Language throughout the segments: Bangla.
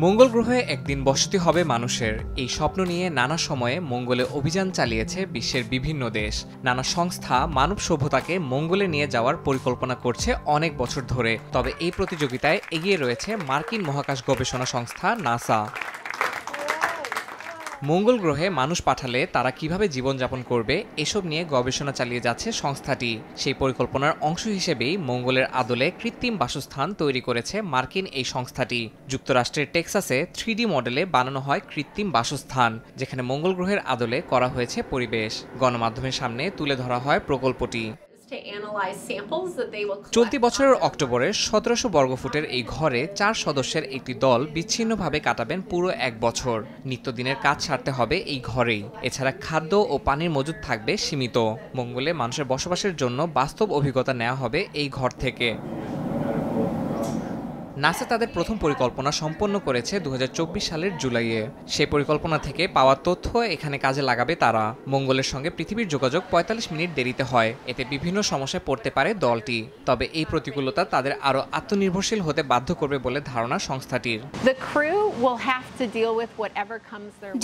মঙ্গল গ্রহে একদিন বসতি হবে মানুষের, এই স্বপ্ন নিয়ে নানা সময়ে মঙ্গলে অভিযান চালিয়েছে বিশ্বের বিভিন্ন দেশ। নানা সংস্থা মানব সভ্যতাকে মঙ্গলে নিয়ে যাওয়ার পরিকল্পনা করছে অনেক বছর ধরে। তবে এই প্রতিযোগিতায় এগিয়ে রয়েছে মার্কিন মহাকাশ গবেষণা সংস্থা নাসা। মঙ্গল গ্রহে মানুষ পাঠালে তারা কিভাবে জীবনযাপন করবে এসব নিয়ে গবেষণা চালিয়ে যাচ্ছে সংস্থাটি। সেই পরিকল্পনার অংশ হিসেবেই মঙ্গলের আদলে কৃত্রিম বাসস্থান তৈরি করেছে মার্কিন এই সংস্থাটি। যুক্তরাষ্ট্রের টেক্সাসে 3D মডেলে বানানো হয় কৃত্রিম বাসস্থান, যেখানে মঙ্গল গ্রহের আদলে করা হয়েছে পরিবেশ। গণমাধ্যমের সামনে তুলে ধরা হয় প্রকল্পটি। চলতি বছরের অক্টোবরে 1700 বর্গফুটের এই ঘরে 4 সদস্যের একটি দল বিচ্ছিন্নভাবে কাটাবেন পুরো 1 বছর। নিত্যদিনের কাজ সারতে হবে এই ঘরেই। এছাড়া খাদ্য ও পানির মজুদ থাকবে সীমিত। মঙ্গলে মানুষের বসবাসের জন্য বাস্তব অভিজ্ঞতা নেওয়া হবে এই ঘর থেকে। নাসা তাদের প্রথম পরিকল্পনা সম্পন্ন করেছে 2024 সালের জুলাইয়ে। সেই পরিকল্পনা থেকে পাওয়া তথ্য এখানে কাজে লাগাবে তারা। মঙ্গলের সঙ্গে পৃথিবীর যোগাযোগ 45 মিনিট দেরিতে হয়, এতে বিভিন্ন সমস্যায় পড়তে পারে দলটি। তবে এই প্রতিকূলতা তাদের আরও আত্মনির্ভরশীল হতে বাধ্য করবে বলে ধারণা সংস্থাটির।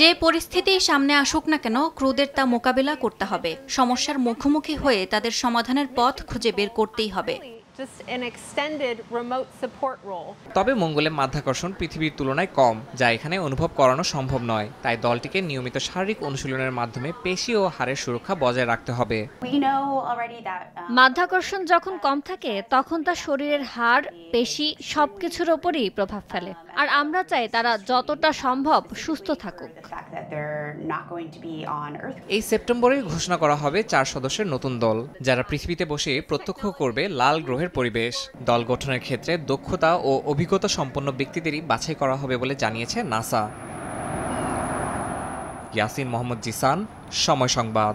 যে পরিস্থিতি সামনে আসুক না কেন, ক্রুদের তা মোকাবিলা করতে হবে। সমস্যার মুখোমুখি হয়ে তাদের সমাধানের পথ খুঁজে বের করতেই হবে। তবে মঙ্গলে মাধ্যাকর্ষণ পৃথিবীর তুলনায় কম, যা এখানে অনুভব করানো সম্ভব নয়। তাই দলটিকে নিয়মিত শারীরিক অনুশীলনের মাধ্যমে পেশি ও হাড়ের সুরক্ষা বজায় রাখতে হবে। মাধ্যাকর্ষণ যখন কম থাকে তখন তা শরীরের হাড়, পেশি সবকিছুর ওপরই প্রভাব ফেলে। আর আমরা চাই তারা যতটা সম্ভব সুস্থ থাকুক। এই সেপ্টেম্বরে ঘোষণা করা হবে 4 সদস্যের নতুন দল, যারা পৃথিবীতে বসে প্রত্যক্ষ করবে লাল গ্রহের পরিবেশ। দল গঠনের ক্ষেত্রে দক্ষতা ও অভিজ্ঞতা সম্পন্ন ব্যক্তিদেরই বাছাই করা হবে বলে জানিয়েছে নাসা। ইয়াসিন মোহাম্মদ জিসান, সময় সংবাদ।